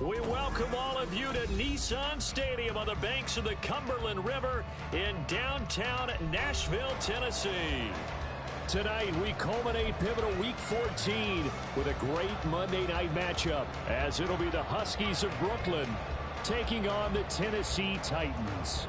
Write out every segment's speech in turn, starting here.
We welcome all of you to Nissan Stadium on the banks of the Cumberland River in downtown Nashville, Tennessee. Tonight, we culminate pivotal Week 14 with a great Monday night matchup, as it'll be the Huskies of Brooklyn taking on the Tennessee Titans.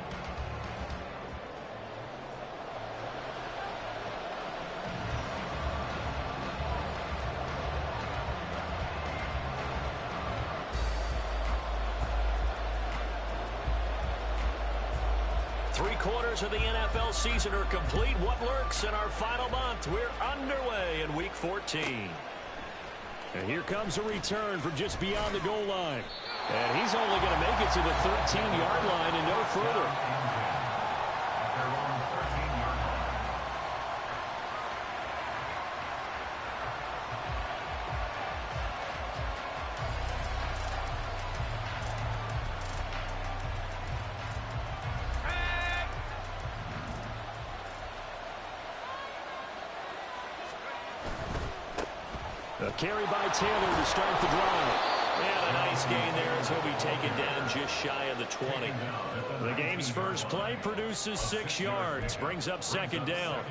Three-quarters of the NFL season are complete. What lurks in our final month? We're underway in Week 14. And here comes a return from just beyond the goal line. And he's only going to make it to the 13-yard line and no further. A carry by Taylor to start the drive. And a nice gain there as he'll be taken down just shy of the 20. The game's first play produces 6 yards, brings up second down.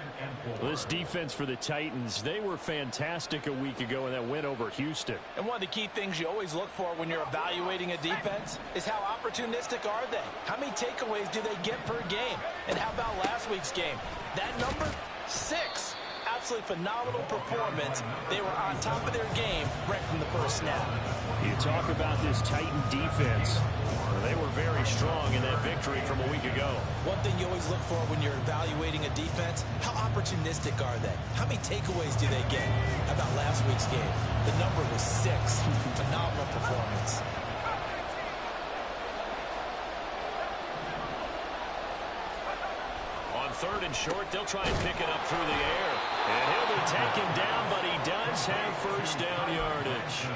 This defense for the Titans, they were fantastic a week ago in that win over Houston. And one of the key things you always look for when you're evaluating a defense is how opportunistic are they? How many takeaways do they get per game? And how about last week's game? That number, 6. Absolutely phenomenal performance. They were on top of their game right from the first snap. You talk about this Titan defense. They were very strong in that victory from a week ago. One thing you always look for when you're evaluating a defense, how opportunistic are they? How many takeaways do they get? How about last week's game? The number was 6. Phenomenal performance. Third and short, they'll try and pick it up through the air. And he'll be taken down, but he does have first down yardage.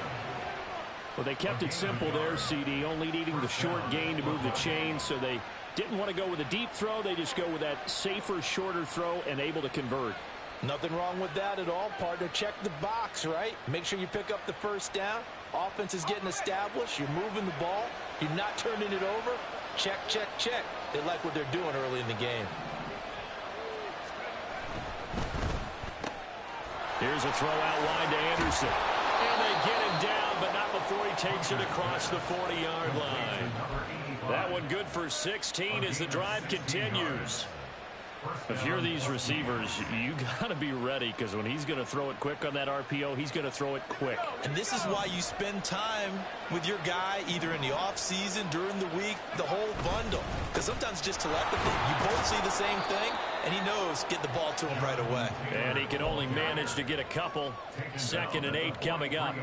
Well, they kept it simple there, CD, only needing the short gain to move the chain, so they didn't want to go with a deep throw. They just go with that safer, shorter throw and able to convert. Nothing wrong with that at all, partner. Check the box, right? Make sure you pick up the first down. Offense is getting established. You're moving the ball. You're not turning it over. Check, check, check. They like what they're doing early in the game. Here's a throw out wide to Anderson. And they get him down, but not before he takes it across the 40-yard line. That one good for 16 as the drive continues. If you're these receivers, you got to be ready, because when he's going to throw it quick on that RPO, he's going to throw it quick. And this is why you spend time with your guy either in the offseason, during the week, the whole bundle. Because sometimes just telepathy. You both see the same thing, and he knows get the ball to him right away. And he can only manage to get a couple. 2nd and 8 coming up.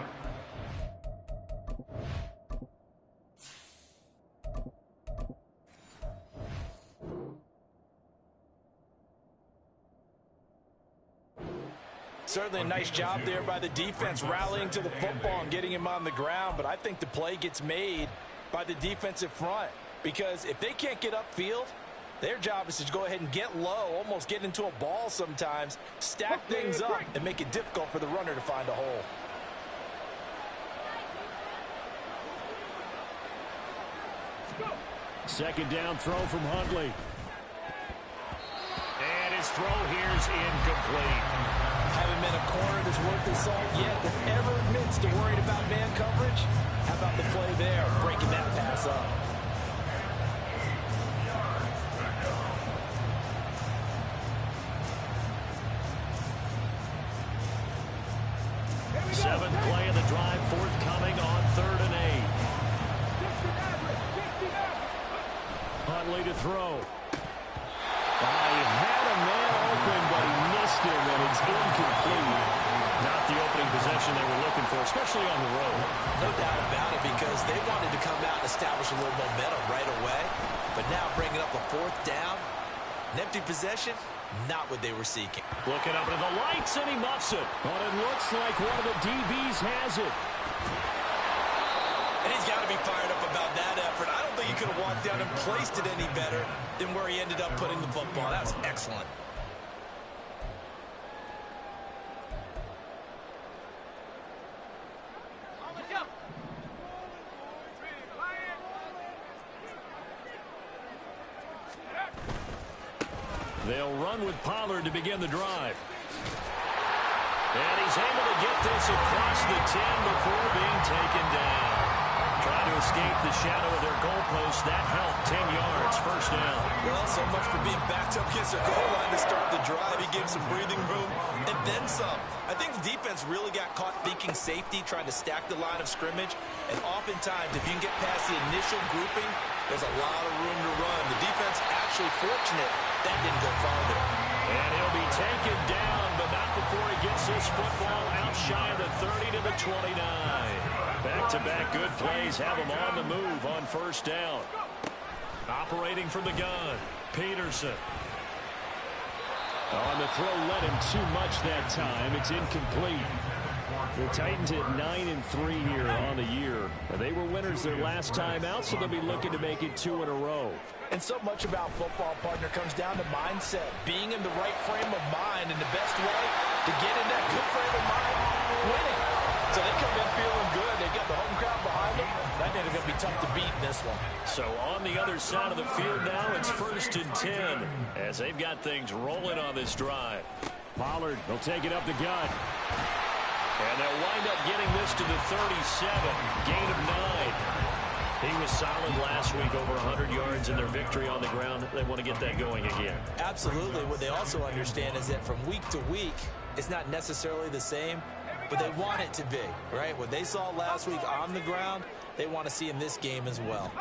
Certainly a nice job there by the defense rallying to the football and getting him on the ground, but I think the play gets made by the defensive front, because if they can't get upfield, their job is to go ahead and get low, almost get into a ball sometimes, stack things up, and make it difficult for the runner to find a hole. Second down throw from Huntley. And his throw here's incomplete. Haven't been a corner that's worth the salt yet that ever admits to worried about man coverage. How about the play there, breaking that pass up? Seventh play of the drive, forthcoming on 3rd and 8. Huntley to throw. He had a man open, but he missed him, and it's incomplete. Not the opening possession they were looking for, especially on the road. No doubt about it, because they wanted to come out and establish a little momentum right away. But now bringing up a 4th down, an empty possession, not what they were seeking. Looking up into the lights, and he muffs it. But it looks like one of the DBs has it. And he's got to be fired up about that effort. I don't think he could have walked down and placed it any better than where he ended up putting the football. That was excellent. They'll run with Pollard to begin the drive. And he's able to get this across the 10 before being taken down. Trying to escape the shadow of their goalpost. That helped. 10 yards, first down. Well, so much for being backed up against their goal line to start the drive. He gave some breathing room and then some. I think the defense really got caught thinking safety, trying to stack the line of scrimmage. And oftentimes, if you can get past the initial grouping, there's a lot of room to run. The defense actually fortunate that didn't go farther. And he'll be taken down, but not before he gets this football out shy of the 30 to the 29. Back-to-back good plays have him on the move on first down. Operating from the gun, Peterson. On the throw, led him too much that time. It's incomplete. The Titans at 9-3 here on the year. They were winners their last time out, so they'll be looking to make it 2 in a row. And so much about football, partner, comes down to mindset. Being in the right frame of mind, and the best way to get in that good frame of mind, winning. So they come in feeling good. They got the home crowd behind them. I think they're going to be tough to beat in this one. So on the other side of the field now, it's 1st and 10 as they've got things rolling on this drive. Pollard will take it up the gut. And they'll wind up getting this to the 37. Gain of 9. He was solid last week, over 100 yards in their victory on the ground. They want to get that going again. Absolutely. What they also understand is that from week to week, it's not necessarily the same, but they want it to be, right? What they saw last week on the ground, they want to see in this game as well.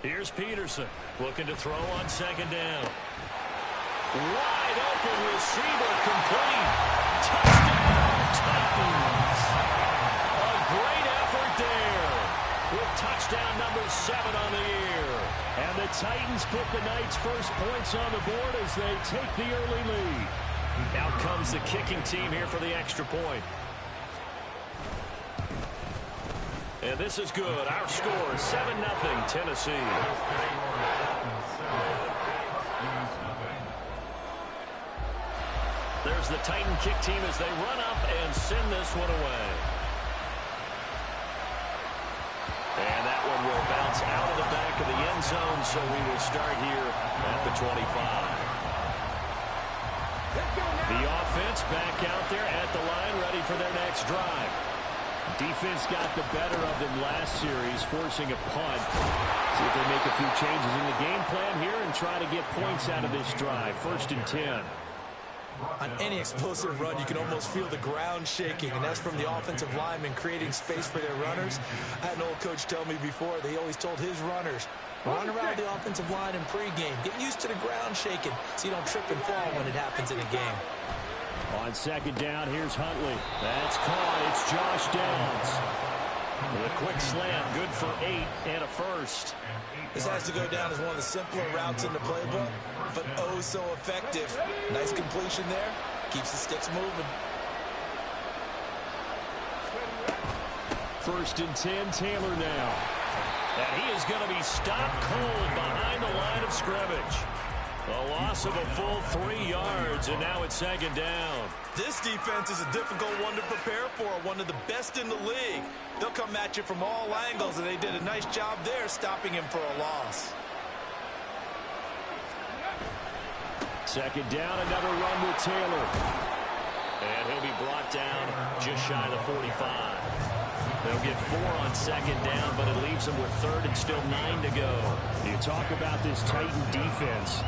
Here's Peterson looking to throw on second down. Wide open receiver, complete. Touchdown, Titans. A great effort there with touchdown number 7 on the year. And the Titans put the Knights' first points on the board as they take the early lead. Out comes the kicking team here for the extra point. And this is good. Our score is 7-0 Tennessee. There's the Titan kick team as they run up and send this one away. And that one will bounce out of the back of the end zone, so we will start here at the 25. The offense back out there at the line, ready for their next drive. Defense got the better of them last series, forcing a punt. See if they make a few changes in the game plan here and try to get points out of this drive. 1st and 10. On any explosive run, you can almost feel the ground shaking, and that's from the offensive linemen creating space for their runners. I had an old coach tell me before, they always told his runners, run around the offensive line in pregame. Get used to the ground shaking so you don't trip and fall when it happens in a game. On second down, here's Huntley. That's caught. It's Josh Downs. With a quick slant, good for 8 and a first. This has to go down as one of the simpler routes in the playbook, but oh so effective. Nice completion there. Keeps the sticks moving. 1st and 10, Taylor now. And he is going to be stopped cold behind the line of scrimmage. A loss of a full 3 yards, and now it's second down. This defense is a difficult one to prepare for, one of the best in the league. They'll come at you from all angles, and they did a nice job there stopping him for a loss. Second down, another run with Taylor. And he'll be brought down just shy of the 45. They'll get 4 on second down, but it leaves them with 3rd and still 9 to go. You talk about this Titan defense.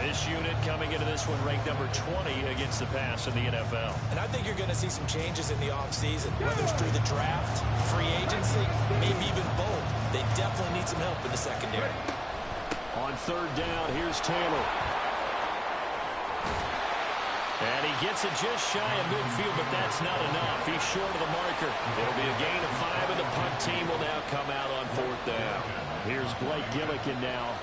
This unit coming into this one ranked number 20 against the pass in the NFL. And I think you're going to see some changes in the offseason, whether it's through the draft, free agency, maybe even both. They definitely need some help in the secondary. On 3rd down, here's Taylor. And he gets it just shy of midfield, but that's not enough. He's short of the marker. It'll be a gain of 5, and the punt team will now come out on 4th down. Here's Blake Gillikin now.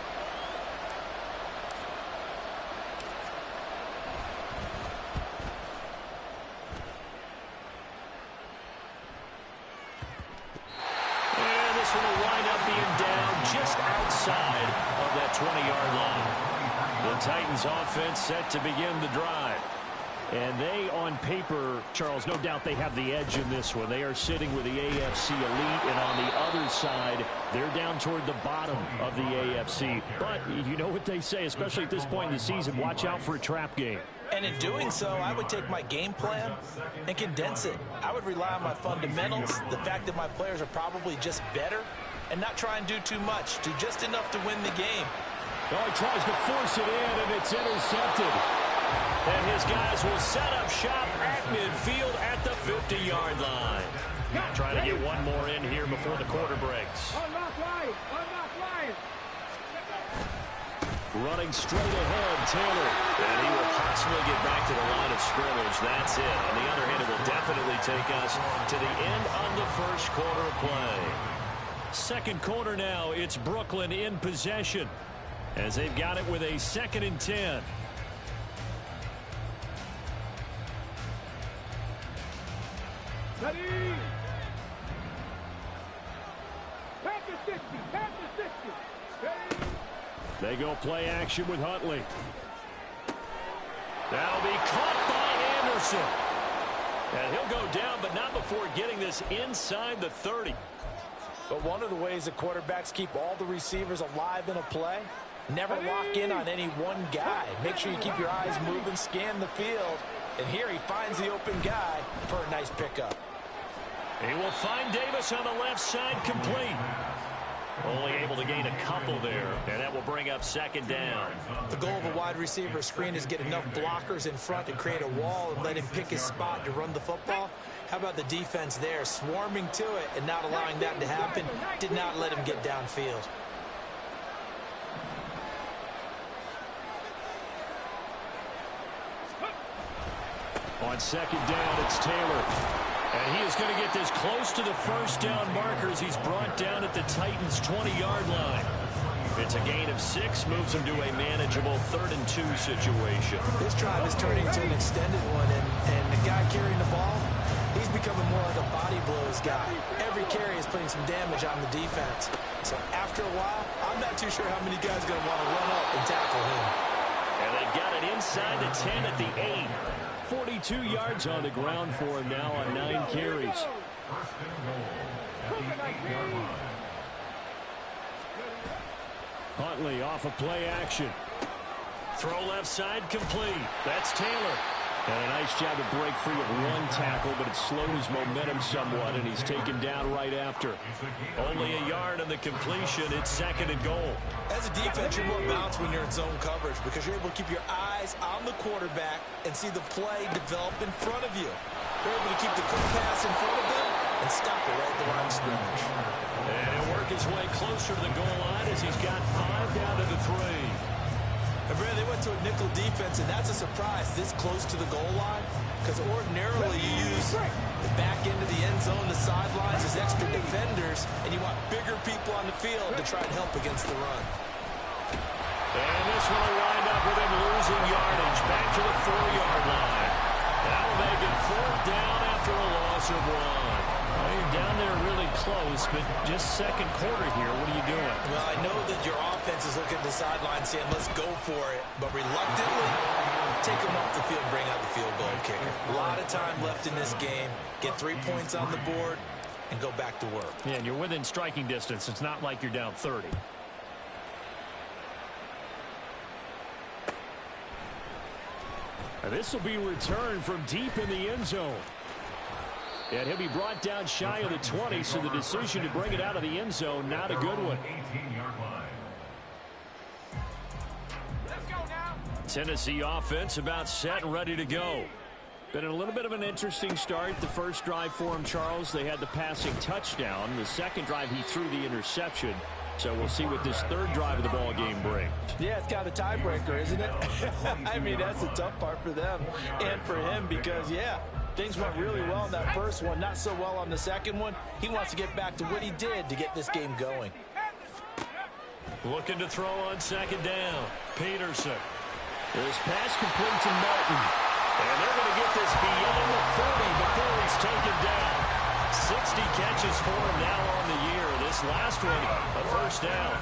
And this one will wind up being down just outside of that 20-yard line. The Titans offense set to begin the drive. And they, on paper, Charles, no doubt they have the edge in this one. They are sitting with the AFC elite, and on the other side, they're down toward the bottom of the AFC. But you know what they say, especially at this point in the season, watch out for a trap game. And in doing so, I would take my game plan and condense it. I would rely on my fundamentals, the fact that my players are probably just better, and not try and do too much, do just enough to win the game. Oh, he tries to force it in, and it's intercepted. And his guys will set up shop at midfield at the 50-yard line. Trying to get one more in here before the quarter breaks. Running straight ahead, Taylor. And he will possibly get back to the line of scrimmage. That's it. On the other hand, it will definitely take us to the end of the first quarter of play. Second quarter now, it's Brooklyn in possession, as they've got it with a 2nd and 10. They go play action with Huntley. That'll be caught by Anderson. And he'll go down, but not before getting this inside the 30. But one of the ways that quarterbacks keep all the receivers alive in a play, never lock in on any one guy. Make sure you keep your eyes moving, scan the field. And here he finds the open guy for a nice pickup. He will find Davis on the left side, complete. Only able to gain a couple there, and that will bring up 2nd down. The goal of a wide receiver screen is get enough blockers in front to create a wall and let him pick his spot to run the football. How about the defense there, swarming to it and not allowing that to happen? Did not let him get downfield. On 2nd down, it's Taylor. And he is going to get this close to the first down markers. He's brought down at the Titans' 20-yard line. It's a gain of 6, moves him to a manageable 3rd and 2 situation. This drive is turning into an extended one, and the guy carrying the ball, he's becoming more like a body blows guy. Every carry is putting some damage on the defense. So after a while, I'm not too sure how many guys are going to want to run up and tackle him. And they've got it inside the 10 at the 8. 42 yards on the ground for him now on 9 carries. Huntley off of play action. Throw left side complete. That's Taylor. And a nice job to break free of one tackle, but it slowed his momentum somewhat, and he's taken down right after. Only a yard on the completion. It's 2nd and goal. As a defense, you're more balanced when you're in zone coverage because you're able to keep your eyes on the quarterback and see the play develop in front of you. You're able to keep the quick pass in front of them and stop it right at the line of scrimmage. And he'll work his way closer to the goal line as he's got 5 down to the 3. And Brad, they went to a nickel defense, and that's a surprise this close to the goal line because ordinarily you use the back end of the end zone, the sidelines as extra defenders, and you want bigger people on the field to try and help against the run. And this one will wind up with him losing yardage back to the 4-yard line. That'll make it 4th down after a loss of 1. Well, you're down there really close, but just 2nd quarter here. What are you doing? Well, I know that your offense is looking at the sideline saying, let's go for it. But reluctantly, take them off the field and bring out the field goal kicker. A lot of time left in this game. Get 3 points on the board and go back to work. Yeah, and you're within striking distance. It's not like you're down 30. And this will be returned from deep in the end zone. And he'll be brought down shy of the 20, so the decision to bring it out of the end zone, not a good one. Tennessee offense about set and ready to go. Been a little bit of an interesting start. The first drive for him, Charles, they had the passing touchdown. The second drive, he threw the interception. So we'll see what this third drive of the ball game brings. Yeah, it's kind of a tiebreaker, isn't it? I mean, that's the tough part for them and for him because, yeah, things went really well in that first one, not so well on the second one. He wants to get back to what he did to get this game going. Looking to throw on 2nd down. Peterson. This pass complete to Martin. And they're going to get this beyond the 40 before he's taken down. 60 catches for him now on the year. This last one, a first down.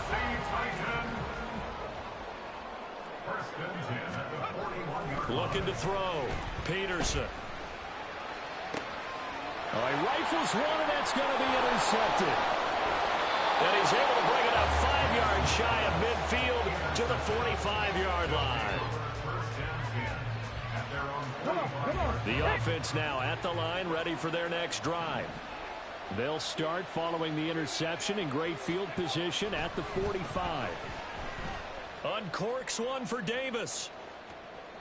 Looking to throw. Peterson. Oh, he rifles one, and that's going to be intercepted. And he's able to bring it up 5 yards shy of midfield to the 45-yard line. The offense now at the line, ready for their next drive. They'll start following the interception in great field position at the 45. Uncorks one for Davis.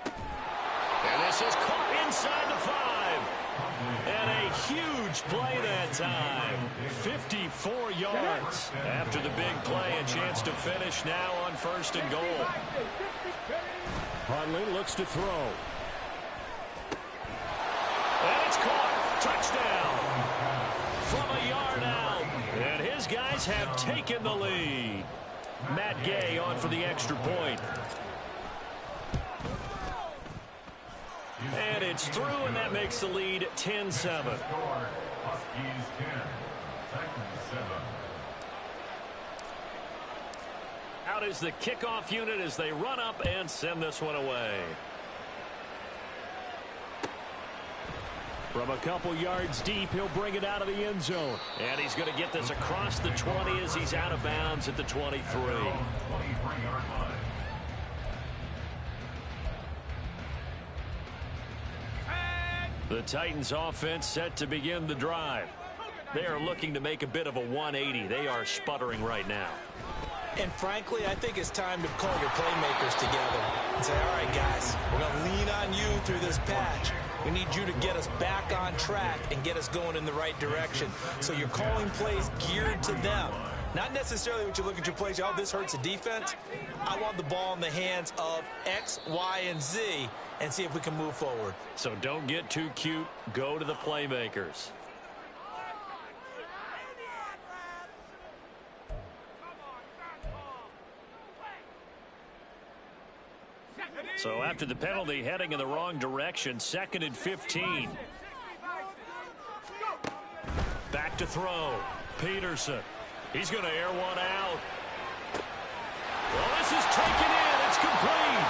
And this is caught inside the 5. And a huge play that time. 54 yards. After the big play, a chance to finish now on 1st and goal. Huntley looks to throw. And it's caught. Touchdown. From a yard out. And his guys have taken the lead. Matt Gay on for the extra point. And it's through, and that makes the lead 10-7. Huskies 10, Titans 7. Out is the kickoff unit as they run up and send this one away. From a couple yards deep, he'll bring it out of the end zone. And he's going to get this across the 20 as he's out of bounds at the 23. The Titans offense set to begin the drive. They are looking to make a bit of a 180. They are sputtering right now. And frankly, I think it's time to call your playmakers together and say, all right, guys, we're going to lean on you through this patch. We need you to get us back on track and get us going in the right direction. So you're calling plays geared to them. Not necessarily what you look at your plays, oh, this hurts the defense. I want the ball in the hands of X, Y, and Z and see if we can move forward. So don't get too cute. Go to the playmakers. So after the penalty, heading in the wrong direction, 2nd and 15. Back to throw. Peterson. He's going to air one out. Well, this is taken in. It's complete.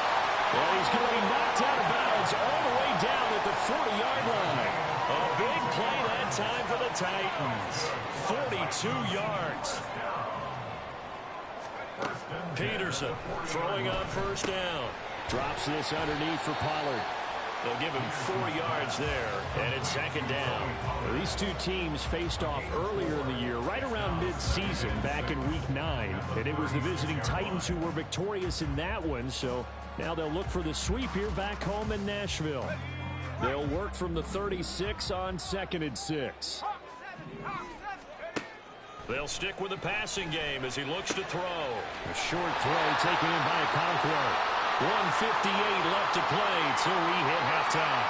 Well, he's going to be knocked out of bounds all the way down at the 40-yard line. A big play that time for the Titans. 42 yards. Peterson throwing on 1st down. Drops this underneath for Pollard. They'll give him 4 yards there, and it's 2nd down. Well, these two teams faced off earlier in the year, right around mid-season, back in Week 9. And it was the visiting Titans who were victorious in that one, so now they'll look for the sweep here back home in Nashville. They'll work from the 36 on 2nd and 6. They'll stick with the passing game as he looks to throw. A short throw taken in by Okonkwo. 1:58 left to play till we hit halftime.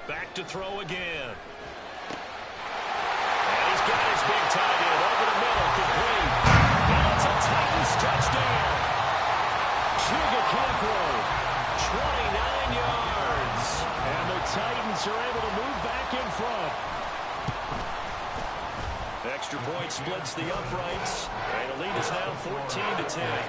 Back to throw again. And he's got his big tight end over the middle, complete. And it's a Titans touchdown. Okonkwo, 29 yards. And the Titans are able to move back in front. Extra point splits the uprights. And the lead is now 14-10.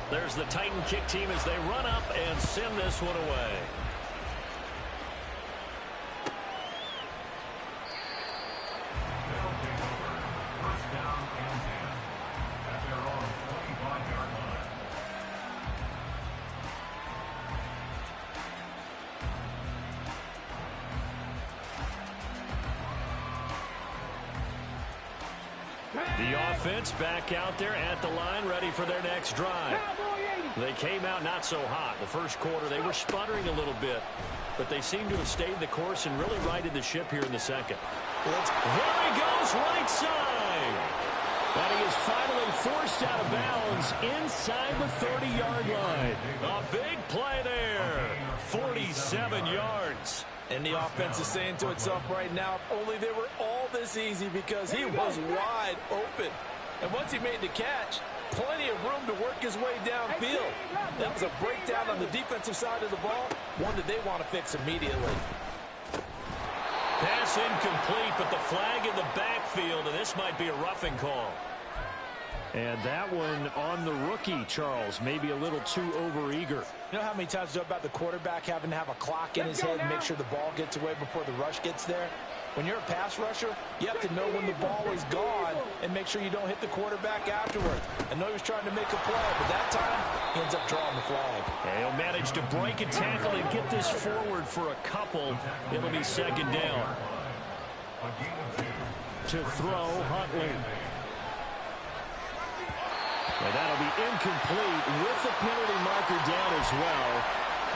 There's the Titan kick team as they run up and send this one away. The offense back out there at the line, ready for their next drive. They came out not so hot. The first quarter, they were sputtering a little bit, but they seem to have stayed the course and really righted the ship here in the second. There he goes, right side. And he is finally forced out of bounds inside the 30-yard line. A big play there. 47 yards. And the offense is saying to itself right now, if only they were all this easy, because he was wide open. And once he made the catch, plenty of room to work his way downfield. That was a breakdown on the defensive side of the ball, one that they want to fix immediately. Pass incomplete, but the flag in the backfield, and this might be a roughing call. And that one on the rookie, Charles, maybe a little too overeager. You know how many times about the quarterback having to have a clock in his head and make sure the ball gets away before the rush gets there? When you're a pass rusher, you have to know when the ball is gone and make sure you don't hit the quarterback afterwards. I know he was trying to make a play, but that time he ends up drawing the flag. And he'll manage to break a tackle and get this forward for a couple. It'll be second down. To throw, Huntley. And that'll be incomplete with the penalty marker down as well.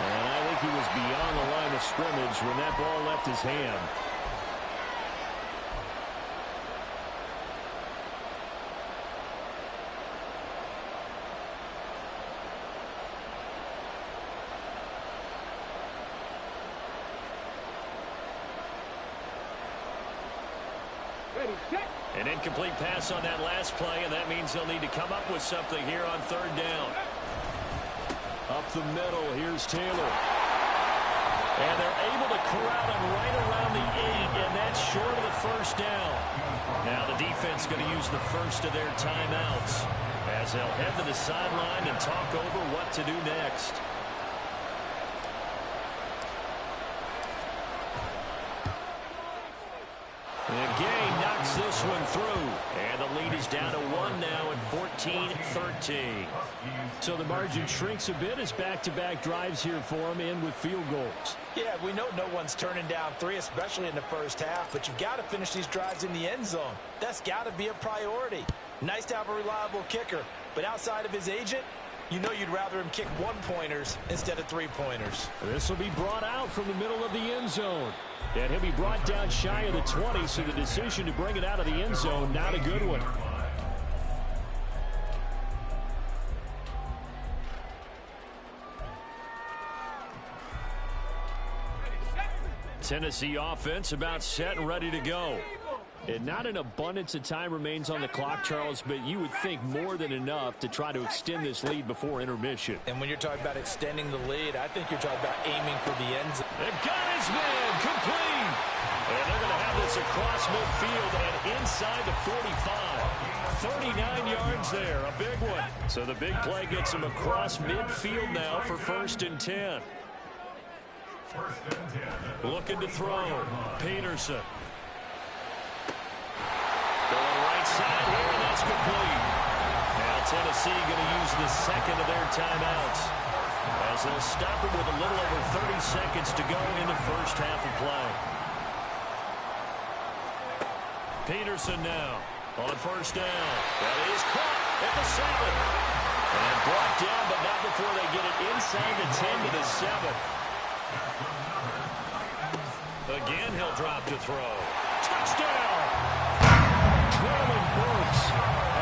And I think he was beyond the line of scrimmage when that ball left his hand. An incomplete pass on that last play, and that means they'll need to come up with something here on third down. Up the middle, here's Taylor. And they're able to corral him right around the 8, and that's short of the first down. Now the defense going to use the first of their timeouts as they'll head to the sideline and talk over what to do next. And Gay knocks this one through. And the lead is down to 1 now at 14-13. So the margin shrinks a bit as back-to-back drives here for them, and with field goals. Yeah, we know no one's turning down 3, especially in the first half, but you've got to finish these drives in the end zone. That's got to be a priority. Nice to have a reliable kicker, but outside of his agent, you know you'd rather him kick 1-pointers instead of 3-pointers. This will be brought out from the middle of the end zone. And he'll be brought down shy of the 20, so the decision to bring it out of the end zone, not a good one. Tennessee offense about set and ready to go. And not an abundance of time remains on the clock, Charles, but you would think more than enough to try to extend this lead before intermission. And when you're talking about extending the lead, I think you're talking about aiming for the end zone. They've got his man complete. And they're going to have this across midfield and inside the 45. 39 yards there, a big one. So the big play gets him across midfield now for 1st and 10. Looking to throw. Peterson. Going right side here, and that's complete. Now Tennessee going to use the second of their timeouts as they'll stop it with a little over 30 seconds to go in the first half of play. Peterson now on 1st down. That is caught at the 7. And brought down, but not before they get it inside the 10 to the 7. Again, he'll drop to throw. Touchdown! Trailing Burks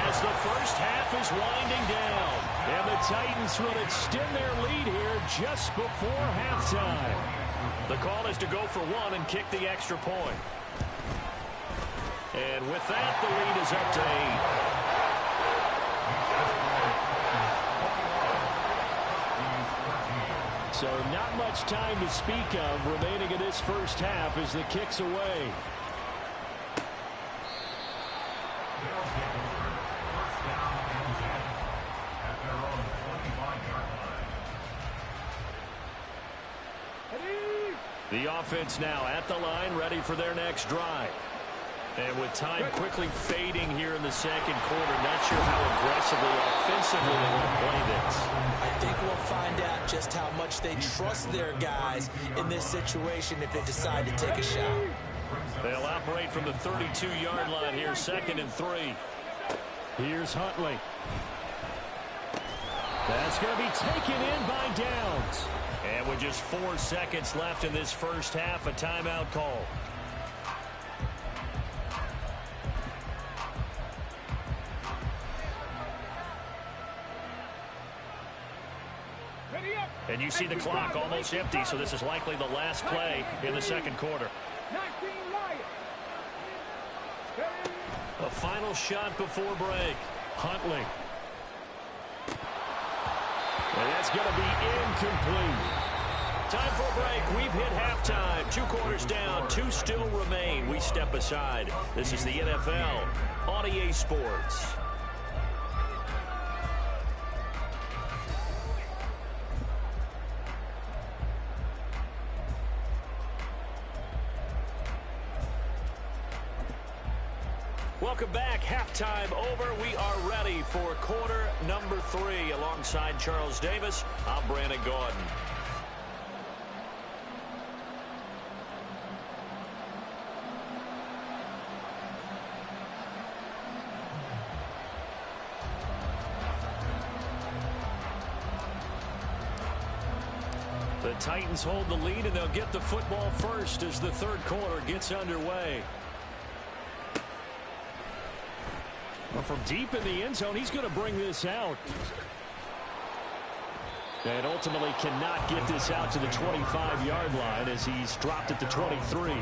as the first half is winding down. And the Titans will extend their lead here just before halftime. The call is to go for 1 and kick the extra point. And with that, the lead is up to 8. So not much time to speak of remaining in this first half as the kick's away. The offense now at the line, ready for their next drive. And with time quickly fading here in the second quarter, not sure how aggressively, offensively they want to play this. I think we'll find out just how much they trust their guys in this situation if they decide to take a shot. They'll operate from the 32-yard line here, 2nd and 3. Here's Huntley. That's going to be taken in by Downs. And with just 4 seconds left in this first half, a timeout call. Ready up. And you see the clock almost empty, so this is likely the last play in the second quarter. A final shot before break. Huntley. And that's going to be incomplete. Time for a break. We've hit halftime. 2 quarters down. 2 still remain. We step aside. This is the NFL on EA Sports. Welcome back. Halftime over. We are ready for quarter number 3. Alongside Charles Davis, I'm Brandon Gordon. The Titans hold the lead, and they'll get the football first as the third quarter gets underway. Well, from deep in the end zone, he's going to bring this out. And ultimately cannot get this out to the 25-yard line as he's dropped at the 23.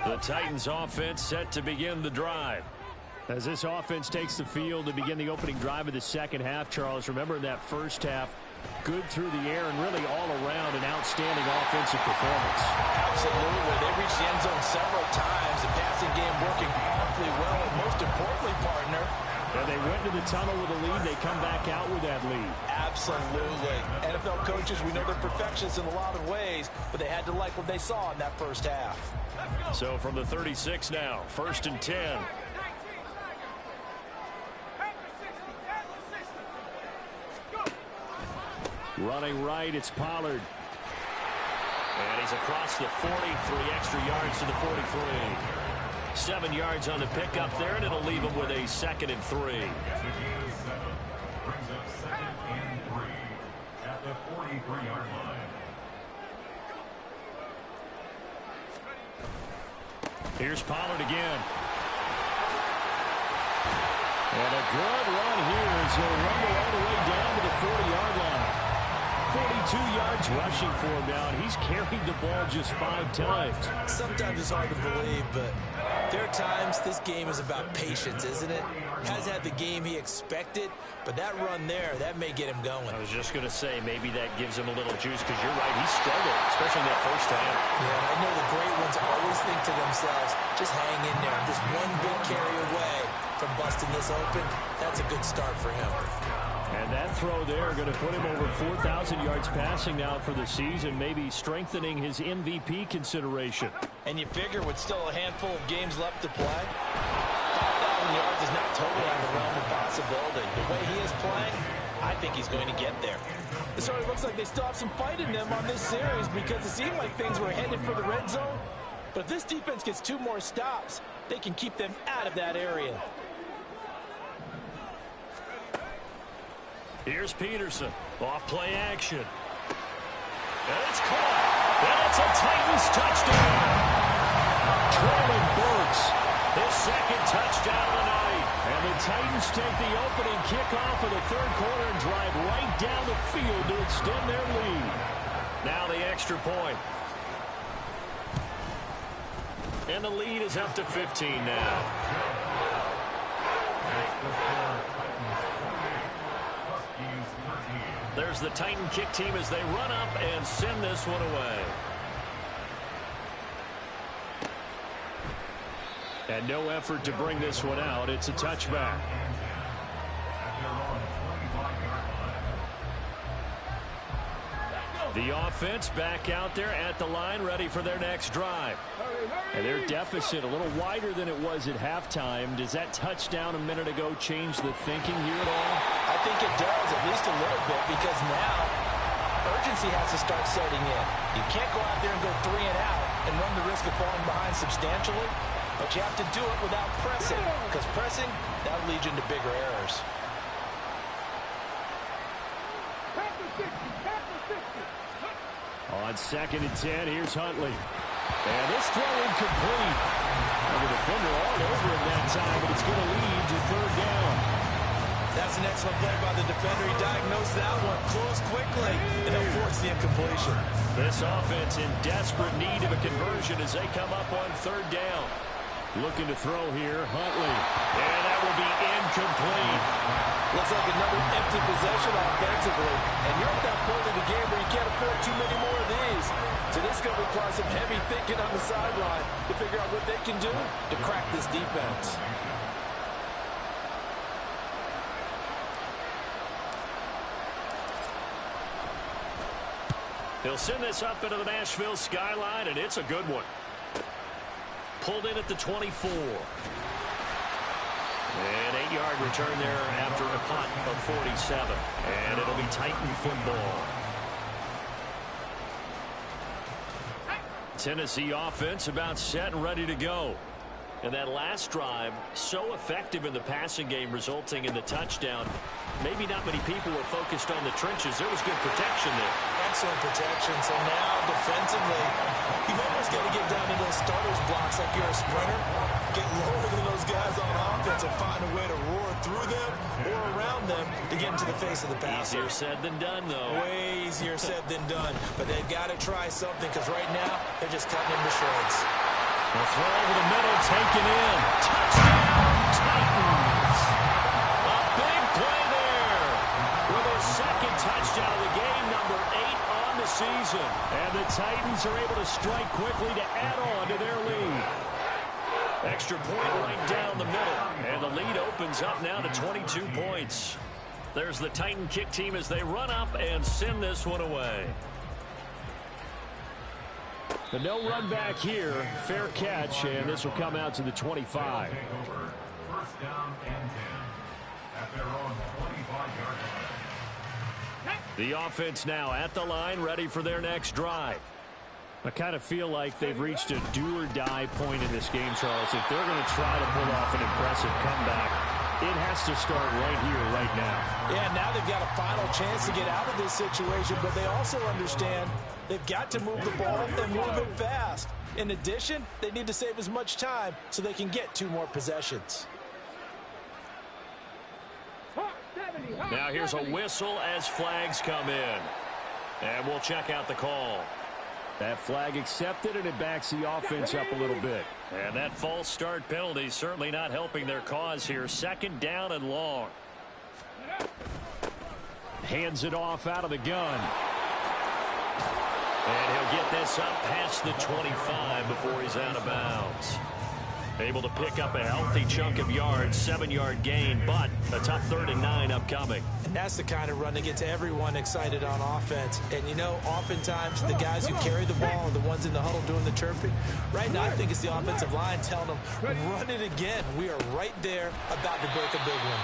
The Titans offense set to begin the drive. As this offense takes the field to begin the opening drive of the second half, Charles, remember in that first half, good through the air and really all around an outstanding offensive performance. Absolutely. They reached the end zone several times. The passing game working powerfully well, and most importantly, partner, and they went to the tunnel with a lead. They come back out with that lead. Absolutely. NFL coaches, we know they're perfectionists in a lot of ways, but they had to like what they saw in that first half. So from the 36 now, 1st and 10. Running right, it's Pollard. And he's across the 40, 3 extra yards to the 43. 7 yards on the pickup there, and it'll leave him with a 2nd and 3. Brings up 2nd and 3 at the 43-yard line. Here's Pollard again. And a good run here as he'll rumble all the way down to the 40-yard line. 42 yards rushing for him now, and he's carried the ball just 5 times. Sometimes it's hard to believe, but there are times this game is about patience, isn't it? Has had the game he expected, but that run there, that may get him going. I was just going to say, maybe that gives him a little juice, because you're right, he struggled, especially in that first half. Yeah, and I know the great ones always think to themselves, just hang in there. Just one big carry away from busting this open. That's a good start for him. And that throw there going to put him over 4,000 yards passing now for the season, maybe strengthening his MVP consideration. And you figure with still a handful of games left to play, 5,000 yards is not totally out of the realm of possibility. The way he is playing, I think he's going to get there. It sort of looks like they still have some fight in them on this series because it seemed like things were headed for the red zone. But if this defense gets 2 more stops, they can keep them out of that area. Here's Peterson. Off play action. And it's caught. And it's a Titans touchdown. Traylon Burks, his 2nd touchdown of the night. And the Titans take the opening kickoff of the third quarter and drive right down the field to extend their lead. Now the extra point. And the lead is up to 15 now. There's the Titan kick team as they run up and send this one away. And no effort to bring this one out. It's a touchback. The offense back out there at the line, ready for their next drive. And their deficit a little wider than it was at halftime. Does that touchdown a minute ago change the thinking here at all? I think it does, at least a little bit, because now urgency has to start setting in. You can't go out there and go 3 and out and run the risk of falling behind substantially, but you have to do it without pressing, because pressing, that'll lead you into bigger errors. On 2nd and 10, here's Huntley. And this throw incomplete. The defender all over him that time, but it's going to lead to third down. That's an excellent play by the defender. He diagnosed that one, closed quickly, and he'll force the incompletion. This offense in desperate need of a conversion as they come up on third down. Looking to throw here, Huntley. And that will be incomplete. Looks like another empty possession offensively. And you're at that point in the game where you can't afford too many more of these. So this is going to require some heavy thinking on the sideline to figure out what they can do to crack this defense. He'll send this up into the Nashville skyline, and it's a good one. Pulled in at the 24. An 8-yard return there after a punt of 47. And it'll be Titan football. Tennessee offense about set and ready to go. And that last drive, so effective in the passing game, resulting in the touchdown. Maybe not many people were focused on the trenches. There was good protection there. Excellent protection. So now, defensively, you've almost got to get down to those starters blocks like you're a sprinter. Get lower than those guys on offense and find a way to roar through them or around them to get into the face of the passer. Easier said than done, though. Way easier said than done. But they've got to try something because right now, they're just cutting him to shreds. The throw over the middle, taken in. Touchdown, Titans. A big play there. With their second touchdown of the game, number 8 on the season. And the Titans are able to strike quickly to add on to their lead. Extra point right down the middle. And the lead opens up now to 22 points. There's the Titan kick team as they run up and send this one away. The no run back here, fair catch, and this will come out to the 25. First down and 10 at their own 25-yard line. The offense now at the line, ready for their next drive. I kind of feel like they've reached a do-or-die point in this game, Charles. If they're going to try to pull off an impressive comeback, it has to start right here, right now. Yeah, now they've got a final chance to get out of this situation, but they also understand they've got to move the ball and move it fast. In addition, they need to save as much time so they can get 2 more possessions. Now here's a whistle as flags come in. And we'll check out the call. That flag accepted, and it backs the offense up a little bit. And that false start penalty certainly not helping their cause here. Second down and long. Hands it off out of the gun. And he'll get this up past the 25 before he's out of bounds. Able to pick up a healthy chunk of yards, 7-yard gain, but a tough 3rd and 9 upcoming. And that's the kind of run that gets everyone excited on offense. And, you know, oftentimes the guys who carry the ball are the ones in the huddle doing the chirping. Right now, I think it's the offensive line telling them, run it again. We are right there about to break a big one.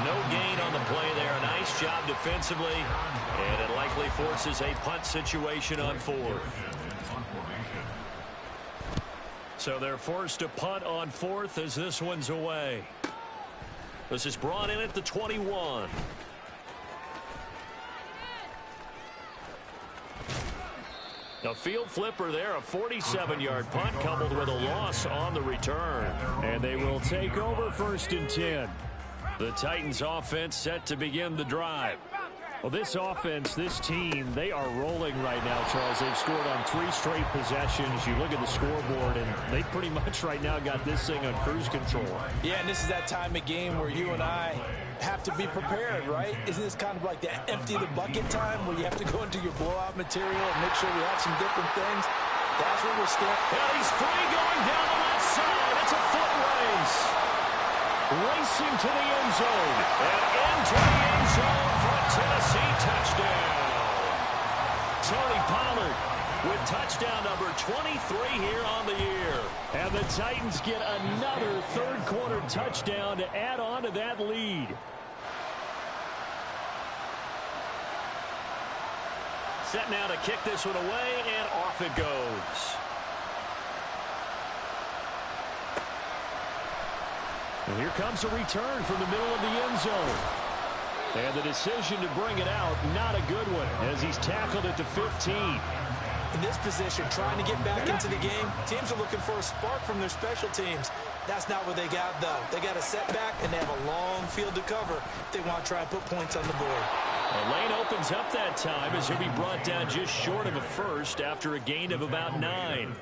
No gain on the play there. Nice job defensively. And it likely forces a punt situation on 4th. So they're forced to punt on 4th as this one's away. This is brought in at the 21. A field flipper there, a 47-yard punt coupled with a loss on the return. And they will take over 1st and 10. The Titans offense set to begin the drive. Well, this offense, this team, they are rolling right now, Charles. They've scored on 3 straight possessions. You look at the scoreboard, and they pretty much right now got this thing on cruise control. Yeah, and this is that time of game where you and I have to be prepared, right? Isn't this kind of like the empty the bucket time where you have to go into your blowout material and make sure we have some different things? That's where we're standing. And he's free going down the left side. It's a foot race. Racing to the end zone. And into the end zone for a Tennessee touchdown. Tony Pollard with touchdown number 23 here on the year. And the Titans get another 3rd quarter touchdown to add on to that lead. Set now to kick this one away, and off it goes. And here comes a return from the middle of the end zone. And the decision to bring it out, not a good one, as he's tackled at the 15. In this position, trying to get back into the game, teams are looking for a spark from their special teams. That's not what they got, though. They got a setback, and they have a long field to cover if they want to try and put points on the board. The lane opens up that time as he'll be brought down just short of a first after a gain of about 9.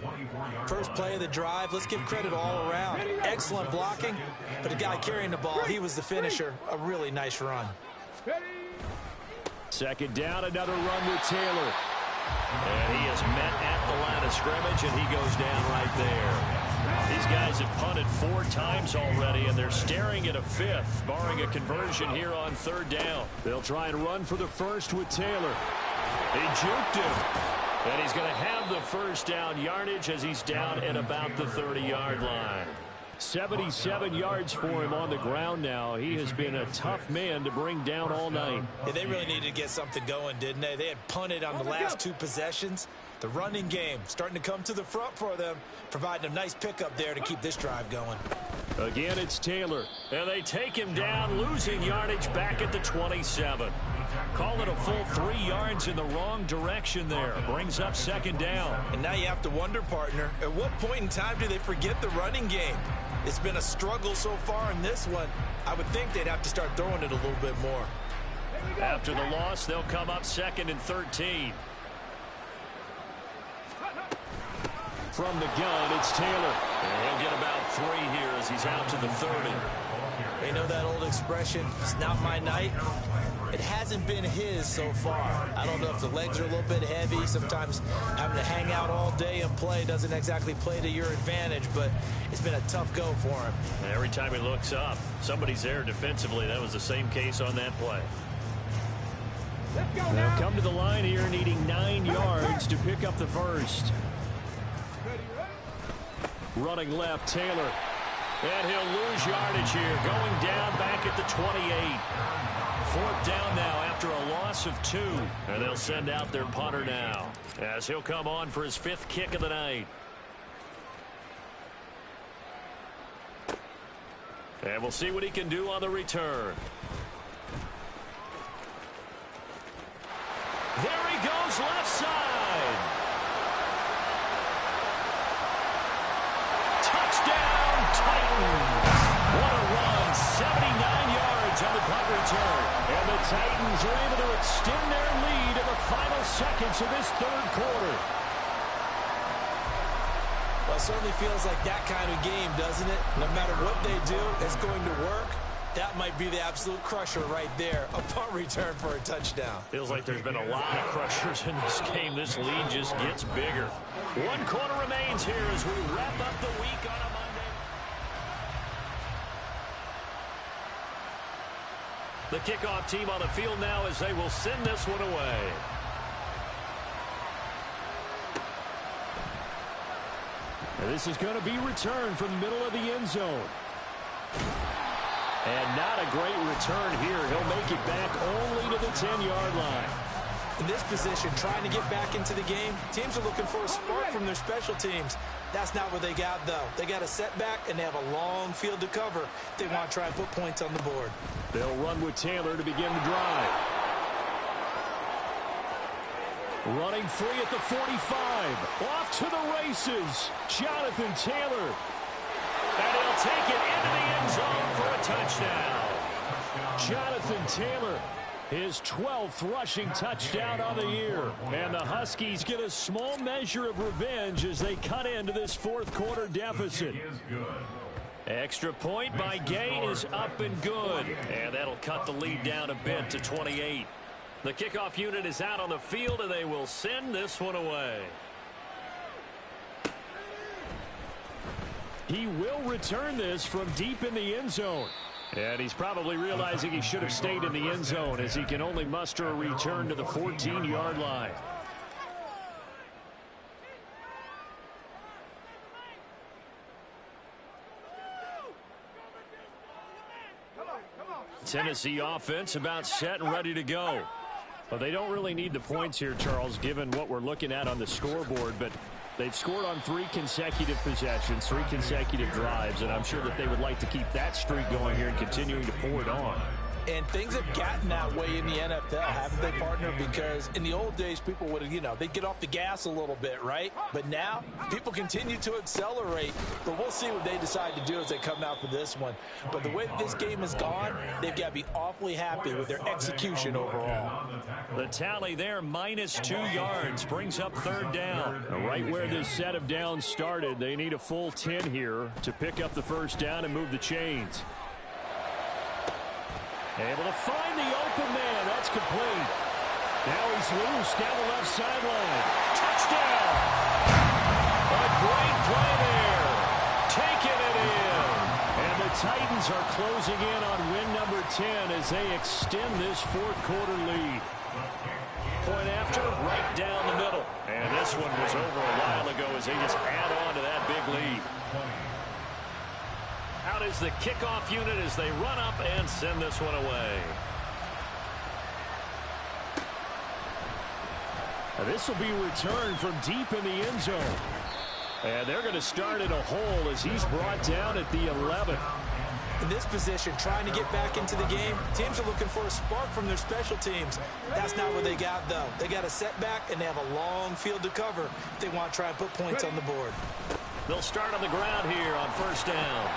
First play of the drive, let's give credit all around. Excellent blocking, but the guy carrying the ball, he was the finisher. A really nice run. Second down, another run with Taylor. And he is met at the line of scrimmage, and he goes down right there. These guys have punted 4 times already, and they're staring at a 5th, barring a conversion here on 3rd down. They'll try and run for the first with Taylor. He juked him, and he's going to have the first down yardage as he's down at about the 30-yard line. 77 yards for him on the ground now. He has been a tough man to bring down all night. Yeah, they really needed to get something going, didn't they? They had punted on the last 2 possessions. The running game starting to come to the front for them, providing a nice pickup there to keep this drive going. Again, it's Taylor, and they take him down, losing yardage back at the 27. Call it a full 3 yards in the wrong direction there. Brings up 2nd down. And now you have to wonder, partner, at what point in time do they forget the running game? It's been a struggle so far in this one. I would think they'd have to start throwing it a little bit more. After the loss, they'll come up 2nd and 13. From the gun, it's Taylor. And he'll get about 3 here as he's out to the 30. You know that old expression, it's not my night? It hasn't been his so far. I don't know if the legs are a little bit heavy. Sometimes having to hang out all day and play doesn't exactly play to your advantage, but it's been a tough go for him. And every time he looks up, somebody's there defensively. That was the same case on that play. They'll come to the line here needing 9 yards to pick up the first. Running left, Taylor. And he'll lose yardage here. Going down back at the 28. 4th down now after a loss of 2. And they'll send out their punter now as he'll come on for his 5th kick of the night. And we'll see what he can do on the return. There he goes, left side. Touchdown, Titans. What a run, 79 yards on the punt return. And the Titans are able to extend their lead in the final seconds of this 3rd quarter. Well, it certainly feels like that kind of game, doesn't it? No matter what they do, it's going to work. That might be the absolute crusher right there. A punt return for a touchdown. Feels like there's been a lot of crushers in this game. This lead just gets bigger. 1 quarter remains here as we wrap up the week on a Monday. The kickoff team on the field now as they will send this one away. And this is going to be returned from the middle of the end zone. And not a great return here. He'll make it back only to the 10-yard line. In this position, trying to get back into the game, teams are looking for a spark from their special teams. That's not what they got, though. They got a setback, and they have a long field to cover if they want to try and put points on the board. They'll run with Taylor to begin the drive. Running free at the 45. Off to the races. Jonathan Taylor. And he'll take it into the end zone for a touchdown. Jonathan Taylor, his 12th rushing touchdown on the year. And the Huskies get a small measure of revenge as they cut into this 4th quarter deficit. Extra point by Gain is up and good. And that'll cut the lead down a bit to 28. The kickoff unit is out on the field, and they will send this one away. He will return this from deep in the end zone. And he's probably realizing he should have stayed in the end zone as he can only muster a return to the 14-yard line. Tennessee offense about set and ready to go. Well, they don't really need the points here, Charles, given what we're looking at on the scoreboard, but they've scored on 3 consecutive possessions, 3 consecutive drives, and I'm sure that they would like to keep that streak going here and continuing to pour it on. And things have gotten that way in the NFL, haven't they, partner? Because in the old days, people would, they'd get off the gas a little bit, right? But now, people continue to accelerate. But we'll see what they decide to do as they come out for this one. But the way that this game has gone, they've got to be awfully happy with their execution overall. The tally there, -2 yards, brings up third down. Right where this set of downs started, they need a full 10 here to pick up the first down and move the chains. Able to find the open man. That's complete. Now he's loose down the left sideline. Touchdown! A great play there. Taking it in. And the Titans are closing in on win number 10 as they extend this fourth quarter lead. Point after, right down the middle. And this one was over a while ago as they just add on to that big lead. Out is the kickoff unit as they run up and send this one away. This will be returned from deep in the end zone. And they're going to start in a hole as he's brought down at the 11. In this position, trying to get back into the game, teams are looking for a spark from their special teams. That's not what they got, though. They got a setback, and they have a long field to cover if they want to try and put points on the board. They'll start on the ground here on first down.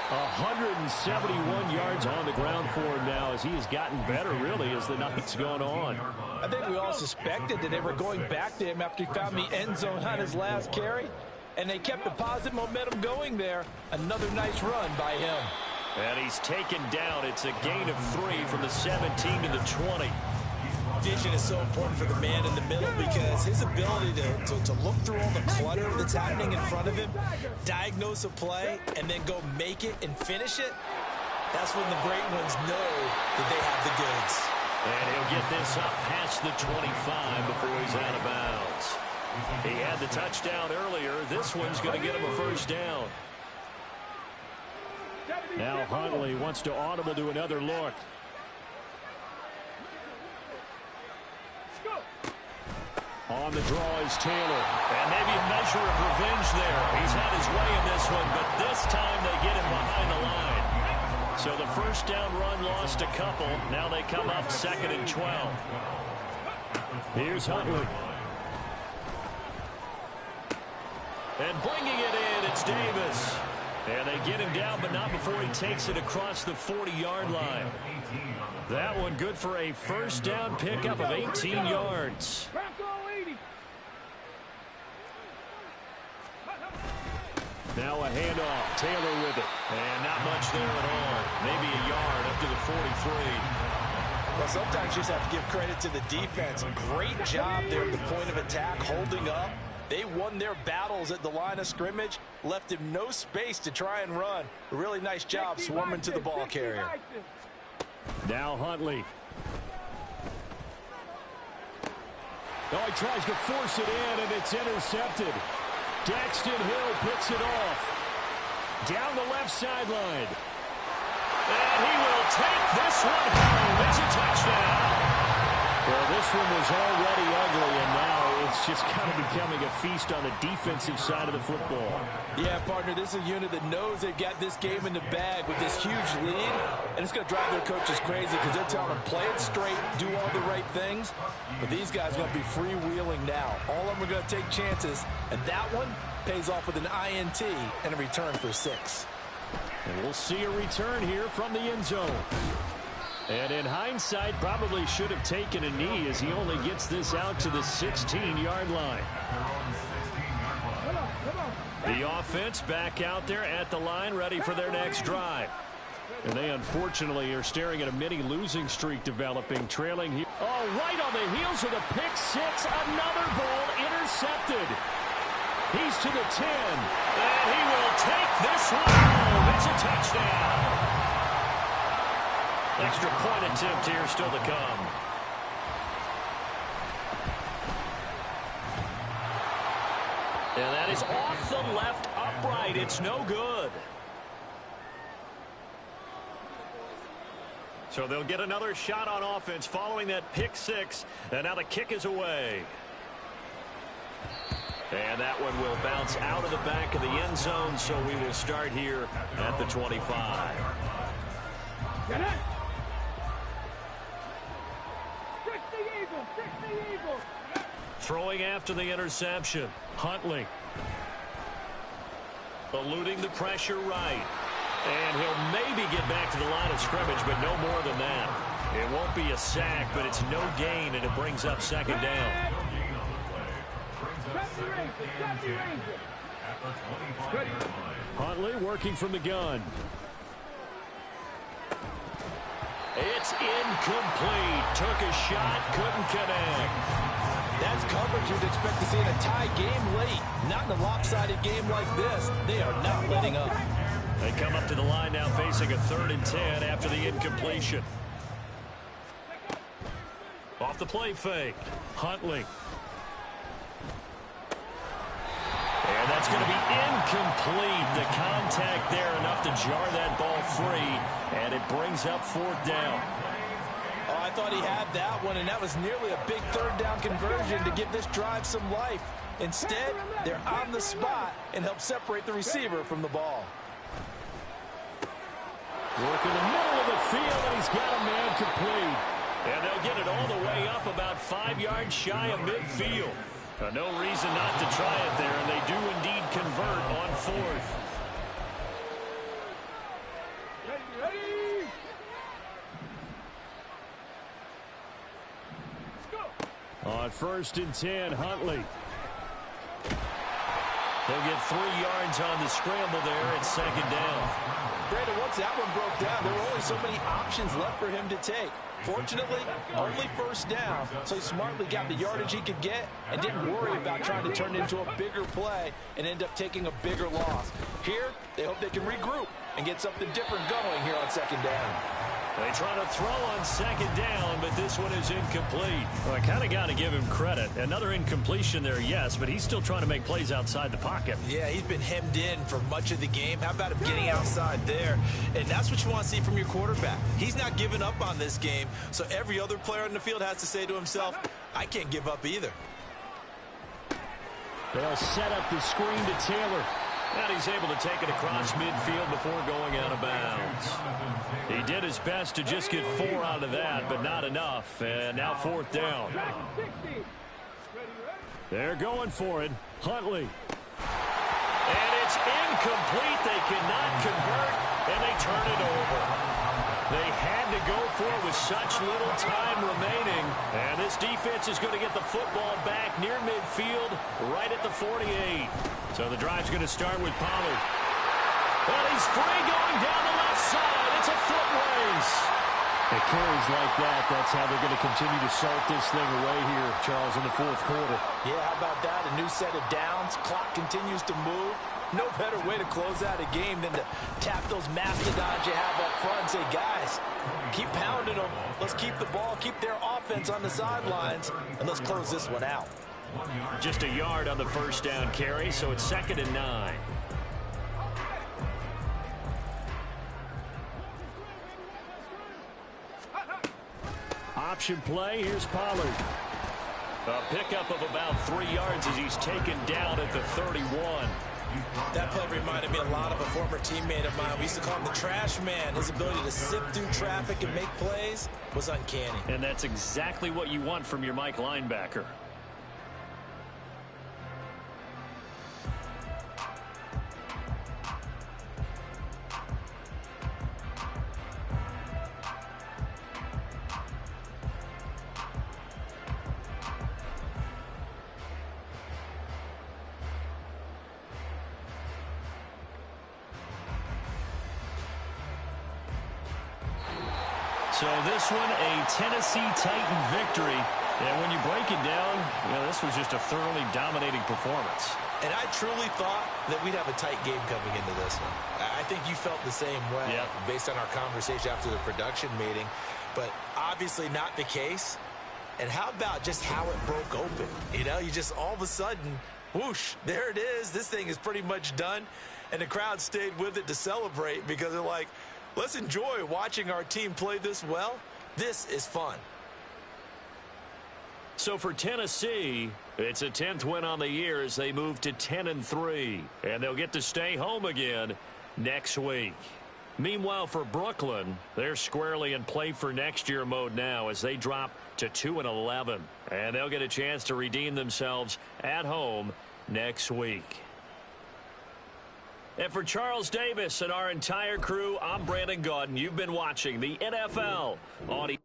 171 yards on the ground for him now as he has gotten better, really, as the night's gone on. I think we all suspected that they were going back to him after he found the end zone on his last carry, and they kept the positive momentum going there. Another nice run by him. And he's taken down. It's a gain of 3 from the 17 to the 20. Vision is so important for the man in the middle because his ability to look through all the clutter that's happening in front of him, diagnose a play, and then go make it and finish it, that's when the great ones know that they have the goods. And he'll get this up past the 25 before he's out of bounds. He had the touchdown earlier. This one's going to get him a first down. Now Huntley wants to audible to another look. On the draw is Taylor. And maybe a measure of revenge there. He's had his way in this one, but this time they get him behind the line. So the first down run lost a couple. Now they come up 2nd and 12. Here's Huntley. And bringing it in, it's Davis. And they get him down, but not before he takes it across the 40-yard line. That one good for a first down pickup of 18 yards. Now a handoff. Taylor with it. And not much there at all. Maybe a yard up to the 43. Well, sometimes you just have to give credit to the defense. Great job there at the point of attack, holding up. They won their battles at the line of scrimmage, left him no space to try and run. A really nice job swarming to the ball carrier. Now Huntley. Oh, he tries to force it in, and it's intercepted. Daxton Hill picks it off. Down the left sideline. And he will take this one home. It's a touchdown. Well, this one was already ugly, and now it's just kind of becoming a feast on the defensive side of the football. Yeah, partner, this is a unit that knows they've got this game in the bag with this huge lead, and it's going to drive their coaches crazy because they're telling them, play it straight, do all the right things. But these guys are going to be freewheeling now. All of them are going to take chances, and that one pays off with an INT and a return for 6. And we'll see a return here from the end zone. And in hindsight, probably should have taken a knee as he only gets this out to the 16-yard line. The offense back out there at the line, ready for their next drive. And they unfortunately are staring at a mini losing streak developing, trailing here. Oh, right on the heels of the pick six, another ball intercepted. He's to the 10, and he will take this one home. It's a touchdown. Extra point attempt here still to come. And that is off the left upright. It's no good. So they'll get another shot on offense following that pick six. And now the kick is away. And that one will bounce out of the back of the end zone. So we will start here at the 25. Throwing after the interception. Huntley. Eluding the pressure right. And he'll maybe get back to the line of scrimmage, but no more than that. It won't be a sack, but it's no gain, and it brings up second down. Huntley working from the gun. It's incomplete. Took a shot, couldn't connect. That's coverage you'd expect to see in a tie game late. Not in a lopsided game like this. They are not letting up. They come up to the line now facing a 3rd and 10 after the incompletion. Off the play fake. Huntley. And that's going to be incomplete. The contact there enough to jar that ball free. And it brings up 4th down. Oh, I thought he had that one, and that was nearly a big 3rd down conversion to give this drive some life. Instead, they're on the spot and help separate the receiver from the ball. Work in the middle of the field, and he's got a man complete. And they'll get it all the way up about 5 yards shy of midfield. No reason not to try it there, and they do indeed convert on 4th. Ready. On 1st and 10, Huntley. They'll get 3 yards on the scramble there at 2nd down. Brandon, once that one broke down, there were only so many options left for him to take. Fortunately, only 1st down, so he smartly got the yardage he could get and didn't worry about trying to turn it into a bigger play and end up taking a bigger loss. Here, they hope they can regroup and get something different going here on 2nd down. They try to throw on 2nd down, but this one is incomplete. Well, I kind of got to give him credit. Another incompletion there, yes, but he's still trying to make plays outside the pocket. Yeah, he's been hemmed in for much of the game. How about him getting outside there? And that's what you want to see from your quarterback. He's not giving up on this game, so every other player on the field has to say to himself, I can't give up either. They'll set up the screen to Taylor. And he's able to take it across midfield before going out of bounds. He did his best to just get 4 out of that, but not enough. And now 4th down. They're going for it. Huntley. And it's incomplete. They cannot convert, and they turn it over. They had to go for it with such little time remaining. And this defense is going to get the football back near midfield, right at the 48. So the drive's going to start with Pollard. And he's free going down the left side. It's a foot race. It carries like that. That's how they're going to continue to salt this thing away here, Charles, in the 4th quarter. Yeah, how about that? A new set of downs. Clock continues to move. No better way to close out a game than to tap those mastodons you have up front and say, guys, keep pounding them. Let's keep the ball, keep their offense on the sidelines, and let's close this one out. Just a yard on the 1st down carry, so it's 2nd and 9. Option play, here's Pollard. A pickup of about 3 yards as he's taken down at the 31. That play reminded me a lot of a former teammate of mine. We used to call him the trash man. His ability to sift through traffic and make plays was uncanny. And that's exactly what you want from your Mike linebacker. So this one, a Tennessee Titan victory. And when you break it down, this was just a thoroughly dominating performance. And I truly thought that we'd have a tight game coming into this one. I think you felt the same way based on our conversation after the production meeting. But obviously not the case. And how about just how it broke open? You just all of a sudden, whoosh, there it is. This thing is pretty much done. And the crowd stayed with it to celebrate because they're like, let's enjoy watching our team play this well. This is fun. So for Tennessee, it's a 10th win on the year as they move to 10-3. And they'll get to stay home again next week. Meanwhile, for Brooklyn, they're squarely in play for next year mode now as they drop to 2-11. And they'll get a chance to redeem themselves at home next week. And for Charles Davis and our entire crew, I'm Brandon Gaudin. You've been watching the NFL on